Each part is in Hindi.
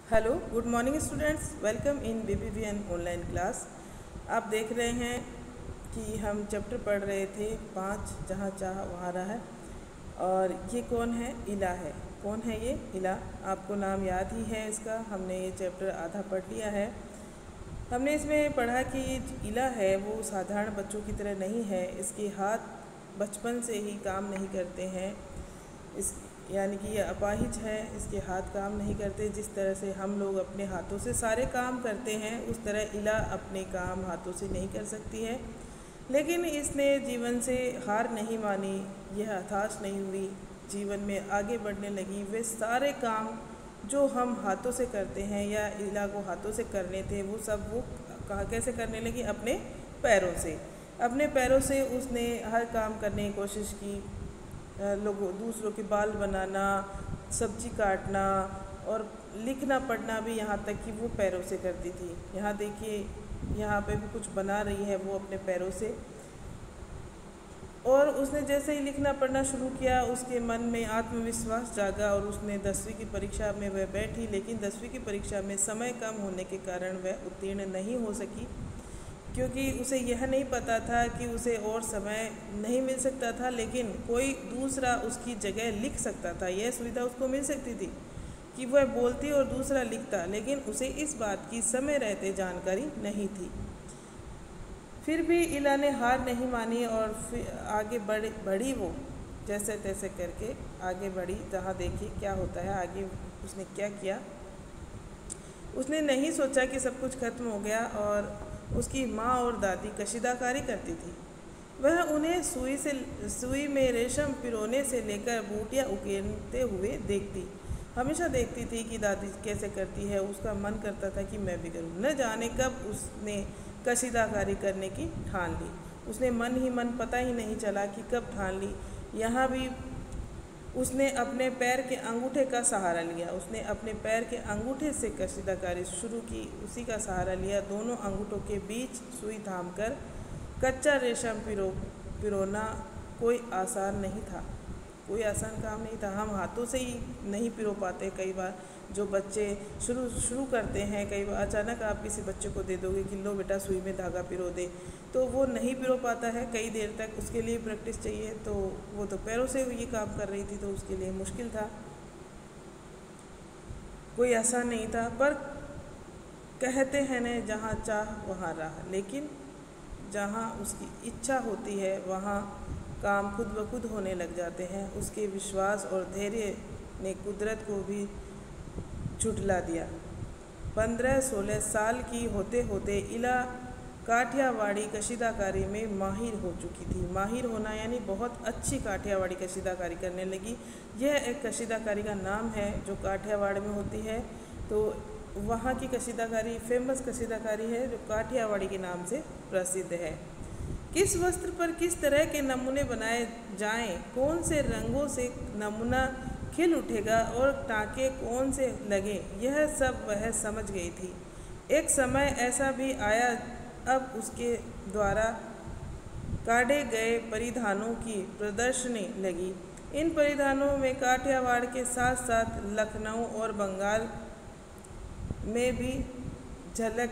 Hello, good morning students. Welcome in BBVN online class. आप देख रहे हैं कि हम चैप्टर पढ़ रहे थे 5 जहाँ चाह वहाँ रहा। और ये कौन है? इला है। कौन है ये? इला। आपको नाम याद ही है इसका। हमने ये चैप्टर आधा पढ़ लिया है। हमने इसमें पढ़ा कि इला है वो साधारण बच्चों की तरह नहीं है। इसके हाथ बचपन से ही काम नहीं करते हैं। इस यानी कि ये अपाहिज है, इसके हाथ काम नहीं करते। जिस तरह से हम लोग अपने हाथों से सारे काम करते हैं उस तरह इला अपने काम हाथों से नहीं कर सकती है। लेकिन इसने जीवन से हार नहीं मानी, यह हताश नहीं हुई, जीवन में आगे बढ़ने लगी। वे सारे काम जो हम हाथों से करते हैं या इला को हाथों से करने थे वो सब वो कहाँ कैसे करने लगी? अपने पैरों से। अपने पैरों से उसने हर काम करने की कोशिश की। लोगों दूसरों के बाल बनाना, सब्जी काटना और लिखना पढ़ना भी, यहाँ तक कि वो पैरों से करती थी। यहाँ देखिए, यहाँ पे भी कुछ बना रही है वो अपने पैरों से। और उसने जैसे ही लिखना पढ़ना शुरू किया उसके मन में आत्मविश्वास जागा और उसने 10वीं की परीक्षा में वह बैठी। लेकिन 10वीं की परीक्षा में समय कम होने के कारण वह उत्तीर्ण नहीं हो सकी, क्योंकि उसे यह नहीं पता था कि उसे और समय नहीं मिल सकता था, लेकिन कोई दूसरा उसकी जगह लिख सकता था। यह सुविधा उसको मिल सकती थी कि वह बोलती और दूसरा लिखता, लेकिन उसे इस बात की समय रहते जानकारी नहीं थी। फिर भी इला ने हार नहीं मानी और फिर आगे बढ़ी वो जैसे तैसे करके आगे बढ़ी। जहाँ देखिए क्या होता है आगे। उसने क्या किया? उसने नहीं सोचा कि सब कुछ खत्म हो गया। और उसकी माँ और दादी कशीदाकारी करती थी। वह उन्हें सुई में रेशम पिरोने से लेकर बूटियाँ उकेरते हुए देखती। हमेशा देखती थी कि दादी कैसे करती है। उसका मन करता था कि मैं भी करूँ। न जाने कब उसने कशीदाकारी करने की ठान ली। उसने मन ही मन, पता ही नहीं चला कि कब ठान ली। यहाँ भी उसने अपने पैर के अंगूठे का सहारा लिया। उसने अपने पैर के अंगूठे से कशीदाकारी शुरू की, उसी का सहारा लिया। दोनों अंगूठों के बीच सुई थामकर कच्चा रेशम पिरोना कोई आसान नहीं था। कोई आसान काम नहीं था। हम हाथों से ही नहीं पिरो पाते। कई बार जो बच्चे शुरू करते हैं, कई बार अचानक आप किसी बच्चे को दे दोगे कि लो बेटा सुई में धागा पिरो दे, तो वो नहीं पिरो पाता है कई देर तक। उसके लिए प्रैक्टिस चाहिए। तो वो तो पैरों से ये काम कर रही थी, तो उसके लिए मुश्किल था, कोई आसान नहीं था। पर कहते हैं न, जहाँ चाह वहाँ राह। लेकिन जहाँ उसकी इच्छा होती है वहाँ काम खुद ब खुद होने लग जाते हैं। उसके विश्वास और धैर्य ने कुदरत को भी झुठला दिया। 15-16 साल की होते होते इला काठियावाड़ी कशीदाकारी में माहिर हो चुकी थी। माहिर होना यानी बहुत अच्छी काठियावाड़ी कशीदाकारी करने लगी। यह एक कशीदाकारी का नाम है जो काठियावाड़ में होती है। तो वहाँ की कशीदाकारी फेमस कशीदाकारी है जो काठियावाड़ी के नाम से प्रसिद्ध है। किस वस्त्र पर किस तरह के नमूने बनाए जाएं, कौन से रंगों से नमूना खिल उठेगा और टाँके कौन से लगे, यह सब वह समझ गई थी। एक समय ऐसा भी आया, अब उसके द्वारा काढ़े गए परिधानों की प्रदर्शनी लगी। इन परिधानों में काठियावाड़ के साथ साथ लखनऊ और बंगाल में भी झलक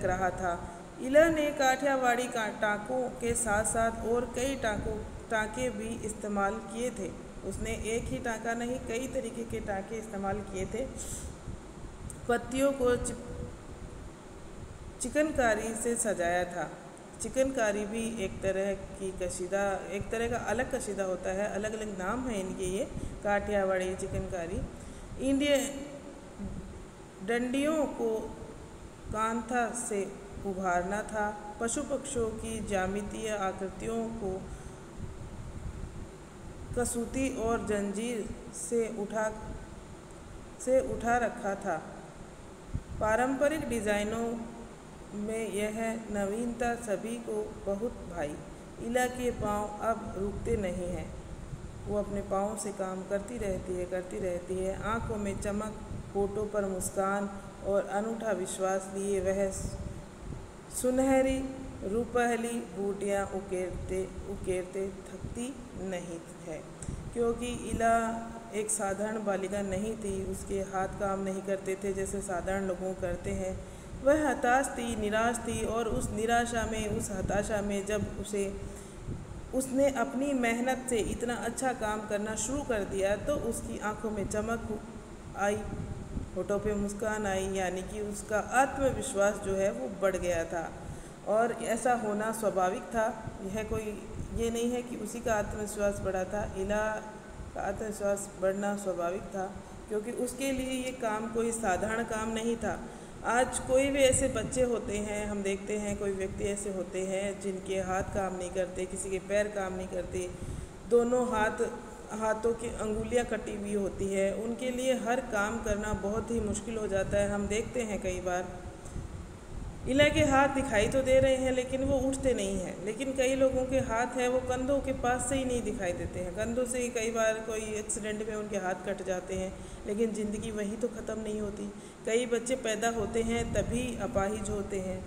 रहा था। इला ने काठियावाड़ी टाँकों के साथ साथ और कई टाँके भी इस्तेमाल किए थे। उसने एक ही टाँका नहीं, कई तरीके के टाँके इस्तेमाल किए थे। पत्तियों को चिकनकारी से सजाया था। चिकनकारी भी एक तरह का अलग कशीदा होता है। अलग अलग नाम है इनके, ये काठियावाड़ी चिकनकारी। इंडियन डंडियों को कांथा से उभारना था। पशु पक्षियों की ज्यामितीय आकृतियों को कसूती और जंजीर से उठा रखा था। पारंपरिक डिज़ाइनों में यह नवीनता सभी को बहुत भाई। इला के पाँव अब रुकते नहीं हैं। वो अपने पाँव से काम करती रहती है। आँखों में चमक, होठों पर मुस्कान और अनूठा विश्वास लिए वह सुनहरी रुपहली बूटियाँ उकेरते थकती नहीं है। क्योंकि इला एक साधारण बालिका नहीं थी, उसके हाथ काम नहीं करते थे जैसे साधारण लोगों करते हैं। वह हताश थी, निराश थी, और उस निराशा में, उस हताशा में जब उसने अपनी मेहनत से इतना अच्छा काम करना शुरू कर दिया तो उसकी आंखों में चमक आई, होठों पे मुस्कान आई, यानी कि उसका आत्मविश्वास जो है वो बढ़ गया था। और ऐसा होना स्वाभाविक था, ये नहीं है कि उसी का आत्मविश्वास बढ़ा था, इला का आत्मविश्वास बढ़ना स्वाभाविक था, क्योंकि उसके लिए ये काम कोई साधारण काम नहीं था। आज कोई भी ऐसे बच्चे होते हैं, हम देखते हैं कोई व्यक्ति ऐसे होते हैं जिनके हाथ काम नहीं करते, किसी के पैर काम नहीं करते, दोनों हाथों की अंगुलियां कटी हुई होती है, उनके लिए हर काम करना बहुत ही मुश्किल हो जाता है। हम देखते हैं कई बार इला के हाथ दिखाई तो दे रहे हैं लेकिन वो उठते नहीं हैं, लेकिन कई लोगों के हाथ है वो कंधों के पास से ही नहीं दिखाई देते हैं, कंधों से ही कई बार कोई एक्सीडेंट में उनके हाथ कट जाते हैं, लेकिन ज़िंदगी वहीं तो ख़त्म नहीं होती। कई बच्चे पैदा होते हैं तभी अपाहिज होते हैं,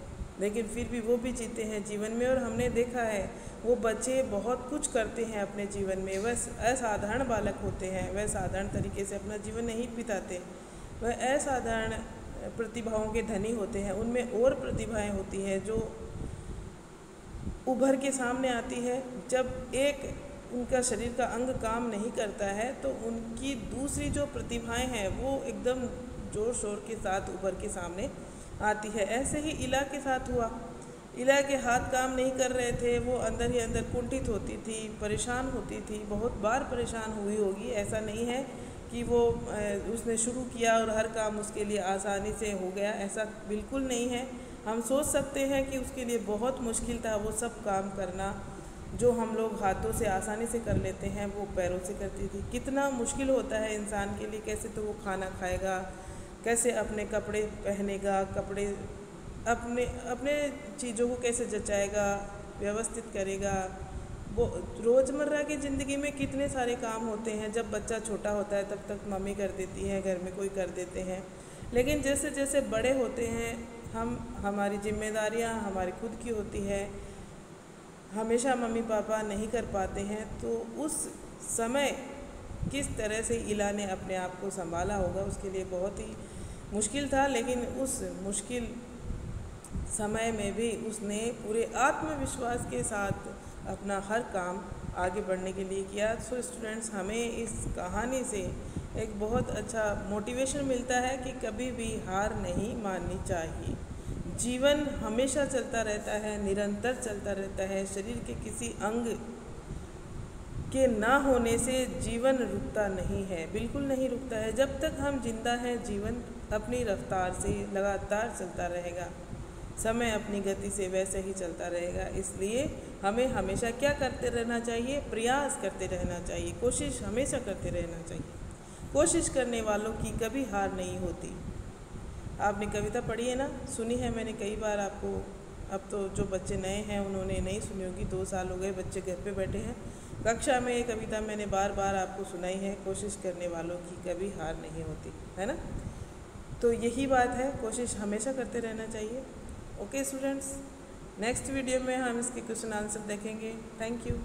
लेकिन फिर भी वो भी जीते हैं जीवन में, और हमने देखा है वो बच्चे बहुत कुछ करते हैं अपने जीवन में। वह असाधारण बालक होते हैं, वह साधारण तरीके से अपना जीवन नहीं बिताते, वह असाधारण प्रतिभाओं के धनी होते हैं। उनमें और प्रतिभाएं होती हैं जो उभर के सामने आती है। जब एक उनका शरीर का अंग काम नहीं करता है तो उनकी दूसरी जो प्रतिभाएं हैं वो एकदम जोर शोर के साथ उभर के सामने आती है। ऐसे ही इला के साथ हुआ, इला के हाथ काम नहीं कर रहे थे, वो अंदर ही अंदर कुंठित होती थी, परेशान होती थी, बहुत बार परेशान हुई होगी। ऐसा नहीं है कि वो उसने शुरू किया और हर काम उसके लिए आसानी से हो गया, ऐसा बिल्कुल नहीं है। हम सोच सकते हैं कि उसके लिए बहुत मुश्किल था वो सब काम करना जो हम लोग हाथों से आसानी से कर लेते हैं, वो पैरों से करती थी। कितना मुश्किल होता है इंसान के लिए, कैसे तो वो खाना खाएगा, कैसे अपने कपड़े पहनेगा, अपने चीज़ों को कैसे जचाएगा, व्यवस्थित करेगा। वो रोज़मर्रा की ज़िंदगी में कितने सारे काम होते हैं। जब बच्चा छोटा होता है तब तक मम्मी कर देती है, घर में कोई कर देते हैं, लेकिन जैसे जैसे बड़े होते हैं हमारी जिम्मेदारियां हमारी खुद की होती है, हमेशा मम्मी पापा नहीं कर पाते हैं। तो उस समय किस तरह से इला ने अपने आप को संभाला होगा, उसके लिए बहुत ही मुश्किल था, लेकिन उस मुश्किल समय में भी उसने पूरे आत्मविश्वास के साथ अपना हर काम आगे बढ़ने के लिए किया। सो स्टूडेंट्स, हमें इस कहानी से एक बहुत अच्छा मोटिवेशन मिलता है कि कभी भी हार नहीं माननी चाहिए। जीवन हमेशा चलता रहता है, निरंतर चलता रहता है। शरीर के किसी अंग के ना होने से जीवन रुकता नहीं है, बिल्कुल नहीं रुकता है। जब तक हम जिंदा हैं जीवन अपनी रफ्तार से लगातार चलता रहेगा, समय अपनी गति से वैसे ही चलता रहेगा। इसलिए हमें हमेशा क्या करते रहना चाहिए, प्रयास करते रहना चाहिए, कोशिश हमेशा करते रहना चाहिए। कोशिश करने वालों की कभी हार नहीं होती। आपने कविता पढ़ी है ना, सुनी है मैंने कई बार आपको। अब तो जो बच्चे नए हैं उन्होंने नहीं सुनी होगी, 2 साल हो गए बच्चे घर पे बैठे हैं। कक्षा में ये कविता मैंने बार बार आपको सुनाई है, कोशिश करने वालों की कभी हार नहीं होती, है ना। तो यही बात है, कोशिश हमेशा करते रहना चाहिए। ओके स्टूडेंट्स, नेक्स्ट वीडियो में हम इसके क्वेश्चन आंसर देखेंगे। Thank you.